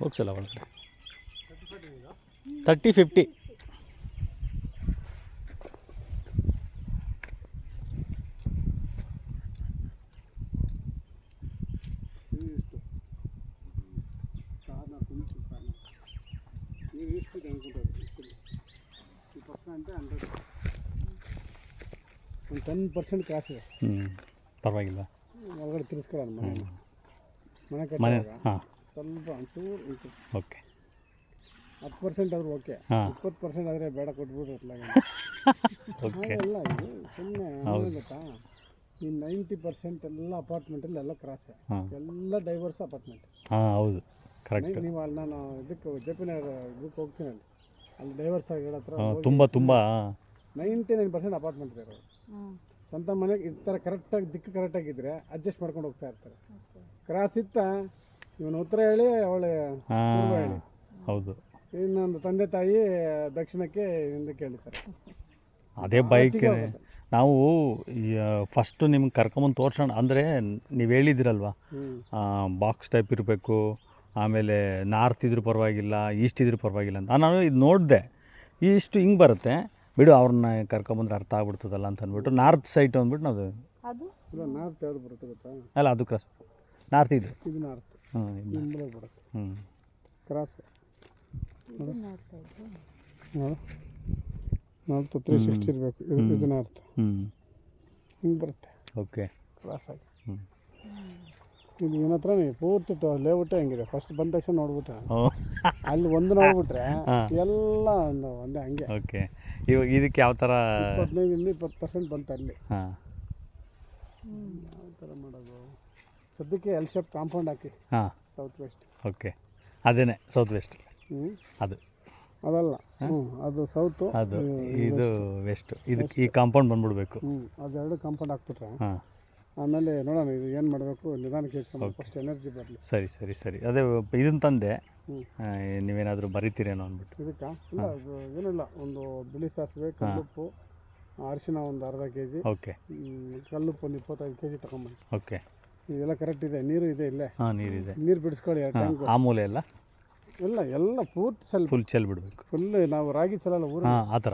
ಹೋಗ್ಸಲ್ಲ ಒಳಗಡೆ 30-50. ಒಂದು 10% ಕ್ರಾಸ್ ಇದೆ. ಪರವಾಗಿಲ್ಲ. ಒಳಗಡೆ ತಿರ್ಸ್ಕೊಳ್ಳೋಣ ಮನೆ ಮನೆ. ಕಟ್ಟಿದಾಗ ಹಾಂ, ಸ್ವಲ್ಪ ಒಂಚೂರು ಓಕೆ. 10% ಆದರೂ ಓಕೆ, ಹಾಂ, 20% ಆದರೆ ಬೇಡ ಕೊಟ್ಬಿಡ್ರಿ ಅತ್ಲಾಗ. ಓಕೆ. ಹಾಗೆಲ್ಲ ಇದು ಸುಮ್ಮನೆ ಗೊತ್ತಾ, ಈ 90% ಎಲ್ಲ ಅಪಾರ್ಟ್ಮೆಂಟಲ್ಲಿ ಎಲ್ಲ ಕ್ರಾಸ್, ಎಲ್ಲ ಡೈವರ್ಸ್ ಅಪಾರ್ಟ್ಮೆಂಟ್. ಹಾಂ, ಹೌದು, ಕರೆಕ್ಟ್. ನೀವು ಅಲ್ಲಿ ನಾನು ಇದಕ್ಕೆ ಜೆ ಪಿ ನಗರ ಇದಕ್ಕೆ ಹೋಗ್ತೀನಿ, ಅಲ್ಲಿ ಡೈವರ್ಸ್ ಆಗಿ ಹೇಳತ್ರ ತುಂಬ 99% ಅಪಾರ್ಟ್ಮೆಂಟ್ ಇರೋದು. ಸ್ವಂತ ಮನೆಗೆ ಈ ಥರ ಕರೆಕ್ಟಾಗಿ ದಿಕ್ಕು ಕರೆಕ್ಟಾಗಿದ್ದರೆ ಅಡ್ಜಸ್ಟ್ ಮಾಡ್ಕೊಂಡು ಹೋಗ್ತಾ ಇರ್ತಾರೆ. ಕ್ರಾಸ್ ಇತ್ತ ಇವನು ಉತ್ತರ ಹೇಳಿ ಅವಳೆ ಪೂರ್ವ ಹೇಳಿ. ಹೌದು, ಇನ್ನೊಂದು ತಂದೆ ತಾಯಿ ದಕ್ಷಿಣಕ್ಕೆ ಹಿಂದಕ್ಕೆ ಹೇಳ್ತಾರೆ. ಅದೇ ಬೈಕ್ ನಾವು ಫಸ್ಟು ನಿಮ್ಗೆ ಕರ್ಕೊಂಬಂದು ತೋರ್ಸೋಣ ಅಂದರೆ ನೀವು ಹೇಳಿದಿರಲ್ವ, ಬಾಕ್ಸ್ ಟೈಪ್ ಇರಬೇಕು, ಆಮೇಲೆ ನಾರ್ತ್ ಇದ್ರೂ ಪರವಾಗಿಲ್ಲ, ಈಸ್ಟ್ ಇದ್ರೂ ಪರವಾಗಿಲ್ಲ ಅಂತ. ನಾನು ಇದು ನೋಡಿದೆ, ಈಸ್ಟ್ ಹಿಂಗೆ ಬರುತ್ತೆ ಬಿಡು, ಅವ್ರನ್ನ ಕರ್ಕೊಂಬಂದ್ರೆ ಅರ್ಥ ಆಗ್ಬಿಡ್ತದಲ್ಲ ಅಂತ ಅಂದ್ಬಿಟ್ಟು ನಾರ್ತ್ ಸೈಟ್ ಅಂದ್ಬಿಟ್ಟು ನಾವು ನಾರ್ತ್ ಯಾವ್ದು ಬರುತ್ತೆ ಗೊತ್ತಾ? ಅಲ್ಲ, ಅದು ಕ್ರಾಸ್ ನಾರ್ತ್ ಇದು ನಾರ್ತ್. ಇದು ಬರುತ್ತೆ ಕ್ರಾಸ್. ನಾರ್ತ್ 360 ಇರಬೇಕು, ಇದು ನಾರ್ತ್ ಹಿಂಗೆ ಬರುತ್ತೆ. ಓಕೆ, ಕ್ರಾಸ್ ಆಗಿ ಇದು ಇವನ ಹತ್ರ ಪೂರ್ತಿ ಲೇಔಟೇ ಹೆಂಗಿದೆ. ಫಸ್ಟ್ ಬಂದ ತಕ್ಷಣ ನೋಡ್ಬಿಟ್ರೆ ಅಲ್ಲಿ ಒಂದು ನೋಡ್ಬಿಟ್ರೆ ಎಲ್ಲ ಒಂದೇ ಹಂಗೆ. ಓಕೆ, ಇವಾಗ ಇದಕ್ಕೆ ಯಾವ ಥರ 15-20% ಬಂತು ಅಲ್ಲಿ. ಯಾವ ಥರ ಮಾಡೋದು? ಸದ್ಯಕ್ಕೆ ಎಲ್ ಶೇಪ್ ಕಾಂಪೌಂಡ್ ಹಾಕಿ. South west. ಓಕೆ, ಅದೇನೆ ಸೌತ್ ವೆಸ್ಟ್. ಅದು ಅದಲ್ಲ, ಅದು ಸೌತು, ಅದು ಇದು ವೆಸ್ಟ್. ಇದಕ್ಕೆ ಈ ಕಾಂಪೌಂಡ್ ಬಂದ್ಬಿಡ್ಬೇಕು. ಅದೆರಡು ಕಾಂಪೌಂಡ್ ಹಾಕ್ಬಿಟ್ರೆ ಆಮೇಲೆ ನೋಡೋಣ ಇದು ಏನು ಮಾಡಬೇಕು, ನಿಧಾನಕ್ಕೆ ಫಸ್ಟ್ ಎನರ್ಜಿ ಬರಲಿ. ಸರಿ ಸರಿ ಸರಿ. ಅದೇ ಇದನ್ನು ತಂದೆ, ನೀವೇನಾದರೂ ಬರಿತೀರೇನೋ ಅಂದ್ಬಿಟ್ಟು. ಇದಕ್ಕೆ ಇಲ್ಲ, ಅದು ಏನಿಲ್ಲ, ಒಂದು ಬಿಳಿ ಸಾಸಿವೆ, ಕಲ್ಲುಪ್ಪು, ಅರಿಶಿನ ಒಂದು ಅರ್ಧ kg. ಓಕೆ, ಕಲ್ಲುಪ್ಪು ಒಂದು 25 kg ತಗೊಂಬಂದು. ಓಕೆ, ಇದೆಲ್ಲ ಕರೆಕ್ಟ್ ಇದೆ. ನೀರು ಇದೆ ಇಲ್ಲೇ. ನೀರಿದೆ. ನೀರು ಬಿಡಿಸ್ಕೊಳ್ಳಿ. ಆ ಮೂಲೆ ಎಲ್ಲ ಎಲ್ಲ ಪೂರ್ತಿ ಫುಲ್ ಚೆಲ್ಬಿಡ್ಬೇಕು. ಫುಲ್ ನಾವು ರಾಗಿ ಚೆಲ್ಲಲ್ಲ ಊರು, ಆ ಥರ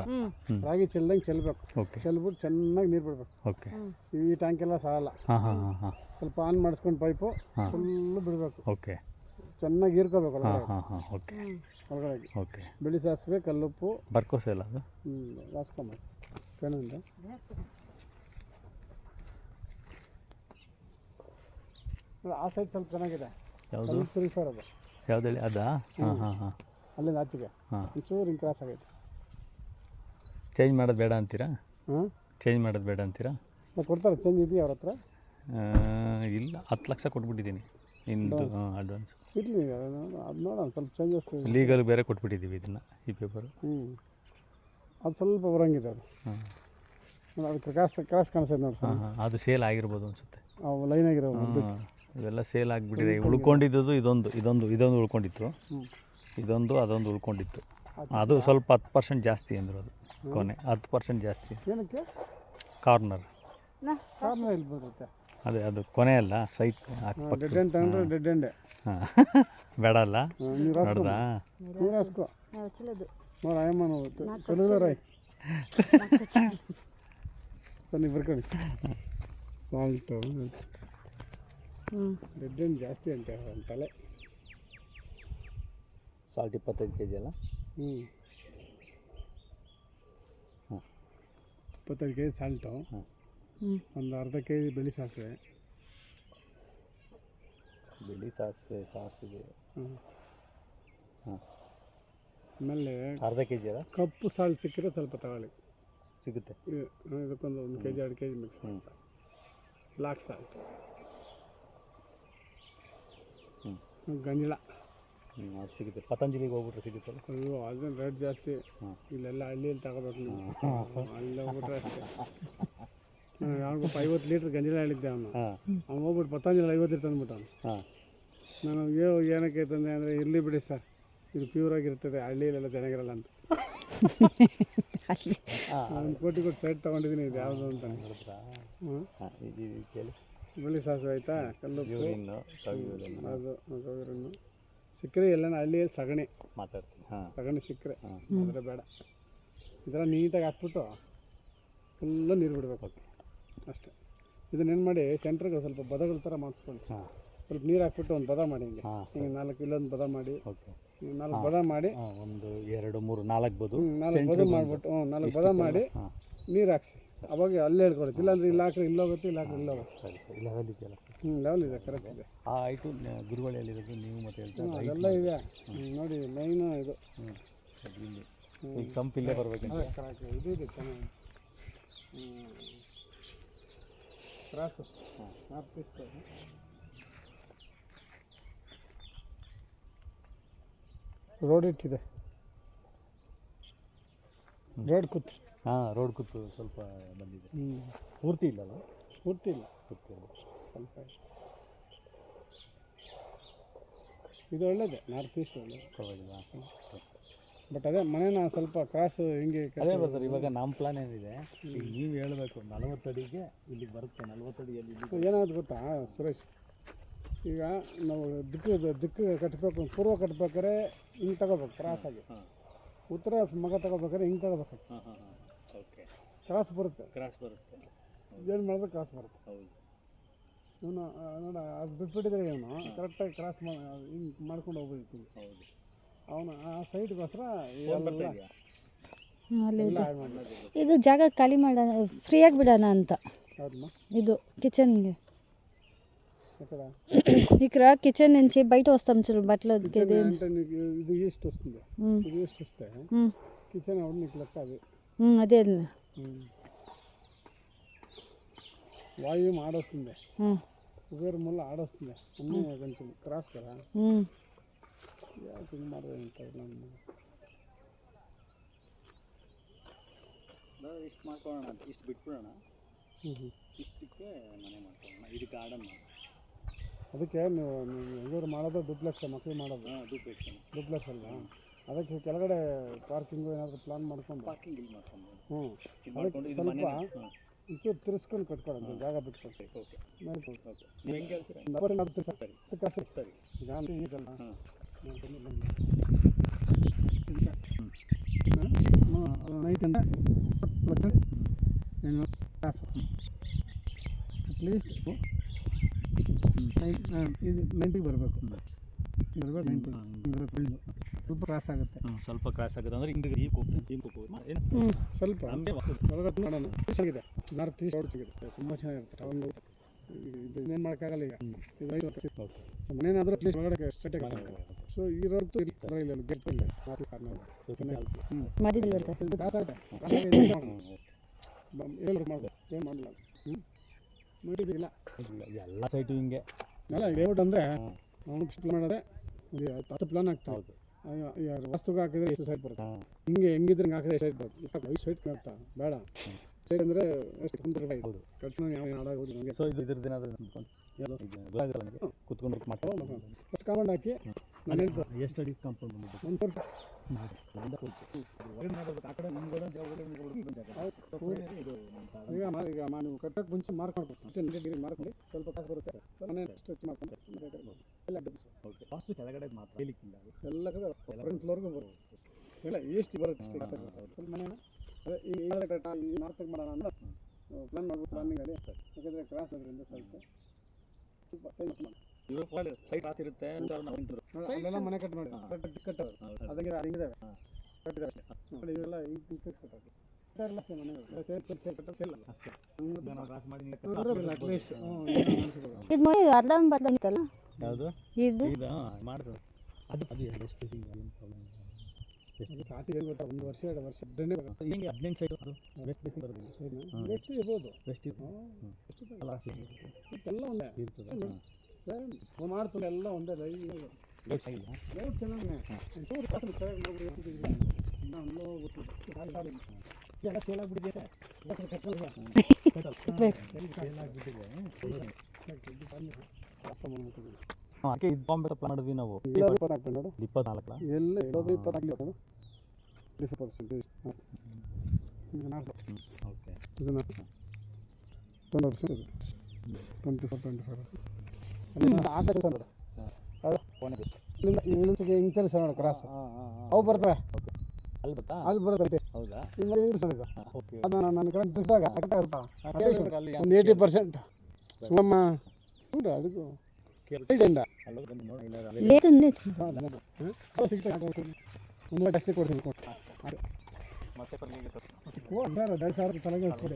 ರಾಗಿ ಚೆಲ್ದಂಗೆ ಚೆಲ್ಬೇಕು. ಓಕೆ, ಚೆಲ್ಬಿಟ್ಟು ಚೆನ್ನಾಗಿ ನೀರು ಬಿಡಬೇಕು. ಓಕೆ, ಈ ಟ್ಯಾಂಕ್ ಎಲ್ಲ ಸಾಲಲ್ಲ. ಸ್ವಲ್ಪ ಆನ್ ಮಾಡಿಸ್ಕೊಂಡು ಪೈಪು ಫುಲ್ಲು ಬಿಡಬೇಕು. ಓಕೆ, ಚೆನ್ನಾಗಿ ಹೀರ್ಕೋಬೇಕು ಓಕೆ, ಒಳಗಡೆ. ಓಕೆ, ಬಿಳಿ ಸಾಸಿವೆ, ಕಲ್ಲುಪ್ಪು, ಬರ್ಕೋಸ ಇಲ್ಲ ಅದು ಹಾಸ್ಕೊಂಬ ಪೇನಿಂದ. ಆ ಸೈಡ್ ಸ್ವಲ್ಪ ಚೆನ್ನಾಗಿದೆ. ಯಾವುದು ಸರ್ ಅದು ಯಾವ್ದು ಹೇಳಿ? ಅದಾ? ಅಲ್ಲಿಂದ ಆಚೆಗೆ ಒಂಚೂರು ಹಿಂಗೆ ಕ್ರಾಸ್ ಆಗೈತೆ. ಚೇಂಜ್ ಮಾಡೋದು ಬೇಡ ಅಂತೀರಾ? ಚೇಂಜ್ ಮಾಡೋದು ಬೇಡ ಅಂತೀರಾ? ಕೊಡ್ತಾರೆ, ಚೇಂಜ್ ಇದೆಯಾ ಅವ್ರ ಹತ್ರ? ಇಲ್ಲ, 10 ಲಕ್ಷ ಕೊಟ್ಬಿಟ್ಟಿದ್ದೀನಿ ಇಂದು ಅಡ್ವಾನ್ಸ್. ಇರಲಿ, ಅದು ನೋಡೋಣ ಸ್ವಲ್ಪ ಚೇಂಜಸ್. ಲೀಗಲ್ ಬೇರೆ ಕೊಟ್ಬಿಟ್ಟಿದ್ದೀವಿ ಇದನ್ನು, ಈ ಪೇಪರು. ಅದು ಸ್ವಲ್ಪ ಬರೋಂಗಿದೆ. ಅದು ಅದಕ್ಕೆ ಕ್ರಾಸ್ ಕಾಣಿಸ್ತದೆ ನೋಡಿ ಸರ್. ಅದು ಸೇಲ್ ಆಗಿರ್ಬೋದು ಅನಿಸುತ್ತೆ. ಅವು ಲೈನ್ ಆಗಿರೋದು ಇವೆಲ್ಲ ಸೇಲ್ ಆಗಿಬಿಟ್ಟಿದೆ. ಉಳ್ಕೊಂಡಿದ್ದು ಇದೊಂದು ಉಳ್ಕೊಂಡಿತ್ತು, ಅದೊಂದು ಉಳ್ಕೊಂಡಿತ್ತು. ಅದು ಸ್ವಲ್ಪ 10% ಜಾಸ್ತಿ ಅಂದರು. ಅದು ಕೊನೆ 10% ಜಾಸ್ತಿ. ಏನಕ್ಕೆ? ಕಾರ್ನರ್ ಇಲ್ಲಿ ಬರುತ್ತೆ. ಅದೇ ಅದು ಕೊನೆ ಅಲ್ಲ, ಸೈಟ್ ಡೆಡ್ ಎಂಡ್ ತಗೊಂಡ್ರೆ ಡೆಡ್ ಎಂಡೆ. ಬೇಡ ಅಲ್ಲ, ನೋಡ್ದಾ? ನೀರು ಹಾಸ್ಕೋ ನೋಡಿ. ಆಯಮ್ಮ ರೈ ನೀವು ಬರ್ಕೊಳ್ಳಿ. ಸಾಲ್ಟು ಡೆಡ್ ಎಂಡ್ ಜಾಸ್ತಿ ಅಂತ ತಲೆ. ಸಾಲ್ಟ್ 25 kg ಅಲ್ಲ? 25 kg ಸಾಲ್ಟು, ಒಂದು ಅರ್ಧ kg ಬಿಳಿ ಸಾಸಿವೆ. ಆಮೇಲೆ ಅರ್ಧ kg ಅಲ್ಲ? ಕಪ್ಪು ಸಾಲ್ಟ್ ಸಿಕ್ಕಿದ್ರೆ ಸ್ವಲ್ಪ ತಗೊಳ್ಳಿ, ಸಿಗುತ್ತೆ. ಇದಕ್ಕೊಂದು 1 kg 2 kg ಮಿಕ್ಸ್ ಮಾಡಿ. ಬ್ಲ್ಯಾಕ್ ಸಾಲ್ಟ್, ಗಂಜಲ ಅದು ಸಿಗುತ್ತೆ. ಪತಂಜಲಿಗೆ ಹೋಗ್ಬಿಟ್ರೆ ಸಿಗುತ್ತಲ್ಲ. ಅಯ್ಯೋ, ಅದನ್ನ ರೇಟ್ ಜಾಸ್ತಿ. ಇಲ್ಲೆಲ್ಲ ಹಳ್ಳಿಯಲ್ಲಿ ತಗೋಬೇಕು ನೀವು. ಅಲ್ಲಿ ಹೋಗ್ಬಿಟ್ರೆ ಅಷ್ಟೇ. ನಾನು ಯಾವಾಗ 50 ಲೀಟ್ರ್ ಗಂಜಲ ಹೇಳಿದ್ದೆ ಅವನು. ಅವ್ನು ಹೋಗ್ಬಿಟ್ಟು ಪತಂಜಲಿ 50 ಲೀಟ್ರ್ ತಂದ್ಬಿಟ್ಟು ಅವನು. ನಾನು ಏನಕ್ಕೆ ತಂದೆ ಅಂದರೆ, ಇರಲಿ ಬಿಡಿ ಸರ್, ಇದು ಪ್ಯೂರ್ ಆಗಿರ್ತದೆ, ಹಳ್ಳಿಯಲ್ಲೆಲ್ಲ ಚೆನ್ನಾಗಿರಲ್ಲ ಅಂತ. 1 ಕೋಟಿ ಕೊಟ್ಟು ಸೈಟ್ ತೊಗೊಂಡಿದ್ದೀನಿ. ಇದು ಯಾವುದು ಅಂತ ಬಿಳಿ ಸಾಸಿವೆ ಆಯಿತಾ, ಕಲ್ಲುಪ್ಪು, ಅದು ಕವಿರನ್ನು, ಸಿಕ್ಕರೆ ಎಲ್ಲನ ಹಳ್ಳಿಯಲ್ಲಿ ಸಗಣಿ ಮಾತಾಡ್ತೀನಿ. ಹಾಂ ಸಗಣಿ ಸಿಕ್ಕರೆ ಆದರೆ ಬೇಡ. ಈ ಥರ ನೀಟಾಗಿ ಹಾಕ್ಬಿಟ್ಟು ಫುಲ್ಲು ನೀರು ಬಿಡಬೇಕು ಅಷ್ಟೇ. ಇದನ್ನೇನು ಮಾಡಿ ಸೆಂಟ್ರಿಗೆ ಸ್ವಲ್ಪ ಬದಗಳ ಥರ ಮಾಡಿಸ್ಕೊಂಡು ಹಾಂ ಸ್ವಲ್ಪ ನೀರು ಹಾಕ್ಬಿಟ್ಟು ಒಂದು ಬದ ಮಾಡಿ ಹಿಂಗೆ ಹಾಂ ಹಿಂಗೆ 4 ಇಲ್ಲೊಂದು ಬದ ಮಾಡಿ ಓಕೆ 4 ಬದ ಮಾಡಿ ಒಂದು 2 3 4 ಬದು 4 ಬದ ಮಾಡಿಬಿಟ್ಟು 4 ಬದ ಮಾಡಿ ಹಾಂ ನೀರು ಹಾಕ್ಸಿ. ಅವಾಗ ಅಲ್ಲೇ ಹೇಳ್ಕೊಡುತ್ತೆ. ಇಲ್ಲಾಂದ್ರೆ ಇಲ್ಲಿ ಹಾಕ್ರೆ ಇಲ್ಲೋಗುತ್ತೆ, ಇಲ್ಲ ಹಾಕ್ರೆ ಇಲ್ಲೋಗುತ್ತೆ. ಸರಿ ಸರಿ ಲೆವೆಲ್ ಇದೆಯಲ್ಲ ಲೆವೆಲ್ ಇದೆ, ಕರೆಕ್ಟ್ ಇದೆ. ಆ ಐಟು ಗುರುಗಳು ಹೇಳಿರೋದು ನೀವು ಮತ್ತೆ ಹೇಳ್ತಾರೆ ಅದೆಲ್ಲ ಇದೆ ನೋಡಿ. ಮೈನು ಇದು ಈಗ ಸಂಪಿಲ್ಲೇ ಬರ್ಬೇಕಂತ ಕರೆಕ್ಟ್ ಇದು ಇದೆ ಚೆನ್ನಾಗಿ ಕ್ರಾಸು ನಾರ್ತ್ ಈಸ್ಟ್ ರೋಡ್ ಇಟ್ಟಿದೆ. ರೋಡ್ ಕೂತು ಹಾಂ ರೋಡ್ ಕೂತು ಸ್ವಲ್ಪ ಬಂದಿದೆ. ಪೂರ್ತಿ ಇಲ್ಲಲ್ಲ? ಪೂರ್ತಿ ಇಲ್ಲ, ಪೂರ್ತಿ ಇಲ್ಲ, ಸ್ವಲ್ಪ ಇದು ಒಳ್ಳೇದೆ. ನಾರ್ತ್ ಈಸ್ಟ್ ಒಳ್ಳೇದು, ಪರವಾಗಿಲ್ಲ. ಬಟ್ ಅದೇ ಮನೇನ ಸ್ವಲ್ಪ ಕ್ರಾಸ್ ಹಿಂಗೆ ಅದೇ ಬರ್ತಾರೆ. ಇವಾಗ ನಮ್ಮ ಪ್ಲಾನ್ ಏನಿದೆ, ಈಗ ನೀವು ಹೇಳಬೇಕು 40 ಅಡಿಗೆ ಇಲ್ಲಿಗೆ ಬರುತ್ತೆ. 40 ಅಡಿಯಲ್ಲಿ ಏನಾದ್ರು ಗೊತ್ತಾ ಸುರೇಶ್, ಈಗ ನಾವು ದಿಕ್ಕು ಕಟ್ಟಬೇಕು, ಪೂರ್ವ ಕಟ್ಬೇಕಾದ್ರೆ ಹಿಂಗೆ ತಗೋಬೇಕು ಕ್ರಾಸಾಗಿ. ಉತ್ತರ ಮಗ ತಗೋಬೇಕಾದ್ರೆ ಹಿಂಗೆ ತಗೋಬೇಕು. ಓಕೆ ಕ್ರಾಸ್ ಬರುತ್ತೆ, ಕ್ರಾಸ್ ಬರುತ್ತೆ. ಏನು ಮಾಡಿದ್ರೆ ಕ್ರಾಸ್ ಬರುತ್ತೆ. ಹೌದು ಇವನು ನೋಡ ಅದು ಬಿಟ್ಬಿಟ್ಟಿದ್ರೆ ಇವನು ಕರೆಕ್ಟಾಗಿ ಕ್ರಾಸ್ ಹಿಂಗೆ ಮಾಡ್ಕೊಂಡು ಹೋಗ್ಬಿಡ್ತೀನಿ. ಹೌದು ಅವನು ಆ ಸೈಡ್ಗೋಸ್ಕರ ಇದು ಜಾಗ ಖಾಲಿ ಮಾಡೋಣ, ಫ್ರೀಯಾಗಿ ಬಿಡೋಣ ಅಂತ. ಹೌದಮ್ಮ, ಇದು కిచెన్కి ఇక్కడ ఇక్కడ కిచెన్ నుంచి బయట వస్తాం చూడు బట్టలు ఉతికేది. అంటే నీకు ఇది ఈస్ట్ వస్తుంది, ఇది ఈస్ట్ వస్తే కిచెన్ అవును నీకు లెక్క అది. అదే వాయువు ఆడొస్తుంది, ఉగారు ముళ్ళ ఆడొస్తుంది. అన్నీ కొంచెం క్రాస్ కదా, ಯಾಕೆ ಮಾಡಿದೆ ಅಂತ ಇಷ್ಟು ಮಾಡ್ಕೊಳ್ಳೋಣ, ಇಷ್ಟು ಬಿಟ್ಬಿಡೋಣ, ಇಷ್ಟಕ್ಕೆ ಮನೆ ಮಾಡ್ಕೊಳ್ಳೋಣ. ಇದಕ್ಕೆ ಗಾರ್ಡನ್ ಅದಕ್ಕೆ ನೀವು ಹೆಂಗಾರು ಮಾಡೋದು ಡುಪ್ಲೆಕ್ಸ್ ಮಕ್ಕಳು ಮಾಡೋದು. ಡುಪ್ಲೆಕ್ಸ್ ಅಲ್ಲ, ಅದಕ್ಕೆ ಕೆಳಗಡೆ ಪಾರ್ಕಿಂಗು ಏನಾದರೂ ಪ್ಲಾನ್ ಮಾಡ್ಕೊಂಡು ಪಾರ್ಕಿಂಗ್ ಇಲ್ಲಿ ಮಾಡ್ಕೊಂಡು ಅದಕ್ಕೆ ಸ್ವಲ್ಪ ಒಂಚೂರು ತಿರ್ಸ್ಕೊಂಡು ಕಟ್ಕೊಳ್ಳೋದು, ಜಾಗ ಬಿಟ್ಕೊಂಡು. ಓಕೆ ನೋಡ್ಕೊಂಡು ನೀವು ಹೆಂಗೆ ಹೇಳ್ತೀರಾ? ಸರಿ ಈಗ ಈಗಲ್ಲ ನೈಟ್ ಅಂತ ಕ್ಲಾಸು ಅಟ್ಲೀಸ್ಟ್ ಇದು 90 ಬರಬೇಕು. ಸ್ವಲ್ಪ ಕ್ರಾಸ್ ಆಗುತ್ತೆ, ಸ್ವಲ್ಪ ಕ್ರಾಸ್ ಆಗುತ್ತೆ ಅಂದರೆ ಹಿಂಗೆ ಸ್ವಲ್ಪ ಒಳಗಡೆ ಮಾಡೋಣ. ಚೆನ್ನಾಗಿದೆ, ನಾರ್ತ್ ಈಸ್ಟ್ ರೋಡ್ ಸಿಗುತ್ತೆ, ತುಂಬ ಚೆನ್ನಾಗಿರುತ್ತೆ. ಒಂದು ಇದು ಏನು ಮಾಡೋಕ್ಕಾಗಲ್ಲ. ಈಗ ಇದು 5 ವರ್ಷ ಮನೇನಾದರೂ ಅಟ್ಲೀಸ್ಟ್ ಒಳಗಡೆ ಸ್ಟ್ರೇಟಾಗಿ ಆಗುತ್ತೆ. ಸೊ ಈ ರೋಡ್ ಇಲ್ಲ ಗೆಟ್ ಇಲ್ಲ ಹೇಳಿ ಮಾಡ್ಬೋದು, ಏನು ಮಾಡಲಿಲ್ಲ ನೋಡಿದಿಲ್ಲ. ಎಲ್ಲ ಸೈಟು ಹಿಂಗೆ ಅಲ್ಲ ಹೇಳ್ಬಿಟ್ಟು ಅಂದರೆ ನಾವು ಮಾಡೋದೇ 10 ಪ್ಲಾನ್ ಆಗ್ತಾ. ಹೌದು ವಾಸ್ತುಗೆ ಹಾಕಿದ್ರೆ ಎಷ್ಟು ಸೈಟ್ ಬರುತ್ತೆ, ಹಿಂಗೆ ಹೆಂಗಿದ್ರೆ ಹಿಂಗೆ ಹಾಕಿದ್ರೆ ಎಷ್ಟು ಸೈಟ್ ಬರುತ್ತೆ. 5 ಸೈಟ್ ಆಗ್ತಾ ಬೇಡ. ಸೈಟ್ ಅಂದರೆ ಎಷ್ಟು ರೂಪಾಯಿ ಹೌದು ಖರ್ಚು ನಾವು ಹಾಳಾಗೋದು ನಮಗೆ. ಸೊ ಇದ್ರದ್ದು ಏನಾದರೂ ಕುತ್ಕೊಂಡು ಮಾಡ್ಕೊಂಡು ಫಸ್ಟ್ ಕಾಂಪೌಂಡ್ ಹಾಕಿ ಎಷ್ಟು ಅಡಿ ಕಾಂಪೌಂಡ್ ಬಂದಿದ್ದು? 1 ಫೋರ್ಟ್ ಈಗ ನೀವು ಕಟ್ಟಕ್ಕೆ ಮುಂಚೆ ಮಾರ್ಕ್ ಮಾಡ್ಬೇಕು. ಅಷ್ಟೇ ಡಿಗ್ರಿ ಮಾಡ್ಕೊಂಡು ಸ್ವಲ್ಪ ಕಾಸು ಬರುತ್ತೆ, ಮನೆ ಸ್ಟ್ರೆಚ್ ಮಾಡ್ಕೊಂಡು ಎಲ್ಲ ಓಕೆ ಫಾಸ್ಟ್ ಕೆಳಗಡೆ ಮಾತ್ರ ಹೇಳಿಕ್ಕಿಲ್ಲ, ಎಲ್ಲ ಕಡೆ ಫ್ರಂಟ್ ಫ್ಲೋರ್ಗೂ ಬರುತ್ತೆ. ಎಲ್ಲ ಎಷ್ಟು ಬರುತ್ತೆ ಇಷ್ಟೇ ಕಾಸು ಬರುತ್ತೆ ಮನೇನ. ಅದೇ ಈಗ ಕರೆಕ್ಟ್ ಈ ನಾರ್ತಿಗೆ ಮಾಡೋಣ ಅಂದ್ರೆ ಪ್ಲಾನ್ ಮಾಡ್ಬಿಟ್ಟು ಪ್ಲಾನಿಂಗ್ ಅಲ್ಲಿ, ಯಾಕಂದರೆ ಕ್ರಾಸ್ ಅದರಿಂದ ಸ್ವಲ್ಪ ಸೈಟ್ ಕಾಸು ಇರುತ್ತೆ. ಅಲ್ಲೆಲ್ಲ ಮನೆ ಕಟ್ ಮಾಡಿ ಕಟ್ಟೋದು ಅದಂಗೆ ಹಿಂಗಿದಾವೆ ಕಟ್ಟಿದ್ದಾರೆ ಅಷ್ಟೇ. ಇವೆಲ್ಲ ಈಗ ಕಟ್ಟೋದು ಎಲ್ಲ ಅಷ್ಟೇ ಮನೆ ಅಟ್ಲೀಸ್ಟ್ ಇದು ಮೈ ಅರ್ಧ ಬದಲಾಗಿತ್ತಲ್ಲ ಯಾವುದು ಇದು ಮಾಡ್ತದೆ. ಅದು ಎಷ್ಟು ಸಾಟಿ ಹೇಳ್ಬಿಟ್ಟ 1 ವರ್ಷ 2 ವರ್ಷ ಹಿಂಗೆ 15 ಸೈಡ್ ಅದು ವೆಸ್ಟ್ ಬೇಸಿಂಗ್ ಬರೋದಿಲ್ಲ, ಎಷ್ಟು ಇರ್ಬೋದು, ವೆಸ್ಟ್ ಎಲ್ಲ ಒಂದೇ ಸೇಮ್ ಮಾಡ್ತಾರೆ, ಎಲ್ಲ ಒಂದೇ ಚೆನ್ನಾಗಿ ಎಲ್ಲ ಸೇಲ್ ಆಗ್ಬಿಟ್ಟಿದೆ. ಅದಕ್ಕೆ ಇದು ಬಾಂಬೆ ಪ್ಲಾನ್ ಮಾಡಿದ್ವಿ ನಾವು 24 ನೋಡು 24 ಎಲ್ಲ 24 20% ಓಕೆ ಇದು 20% ಇದು 24 25 ಆಕಾಶ ಇಳಿಸಿಗೆ ಹಿಂಗೆ ತಿರ್ಸ ನೋಡಿ ಕ್ರಾಸ್ ಅವು ಬರ್ತವೆ ಅಲ್ಲಿ ಬರ್ತಾ ಅಲ್ಲಿ ಬರುತ್ತೆ ಹೌದಾ ಓಕೆ ಅದು ನನ್ನ ಕಡೆ ತಿರ್ಸಿದಾಗ ಅಲ್ಲಿ ಒಂದು 80% ಸುಮ್ಮ ಉಂಟು ಅದಕ್ಕೂ ಇಲ್ಲ లేదండి ಮುಂದೆ ಜಾಸ್ತಿ ಕೊಡ್ತೀನಿ ಮತ್ತೆ ತಲೆಗೆ ಕೊಡಿ